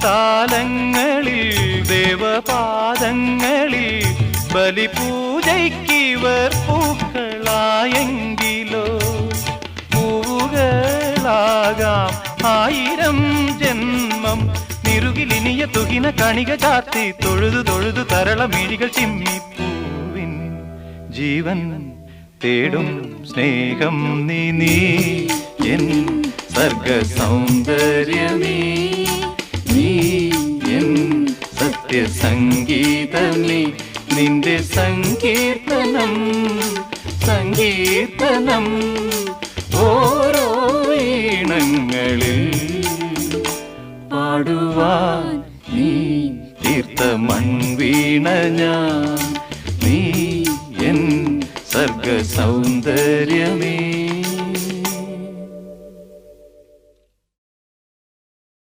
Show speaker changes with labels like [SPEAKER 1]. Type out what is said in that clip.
[SPEAKER 1] താലങ്ങളിൽ ദേവപാദങ്ങളിൽ ബലിപൂജയ്ക്കിവർ പൂക്കളായെങ്കിലോ പൂവുകളാകാം 1000 ജന്മം നിറുകിലിനിയ തുകിന കണിക ചാർത്തി തൊഴുതു തൊഴുതു തരളമിഴികൾ ചിമ്മിപ്പൂവിൻ ജീവൻ തേടും സ്നേഹം നീ എൻ സർഗ സൗന്ദര്യമേ നീ എൻ സത്യസംഗീതമേ നിന്റെ സങ്കീർത്തനം സങ്കീർത്തനം ഓരോ ഈണങ്ങളിൽ പാടുവാൻ നീ തീർത്ത മൺവീണ ഞാൻ നീ എൻ സർഗ സൗന്ദര്യമേ.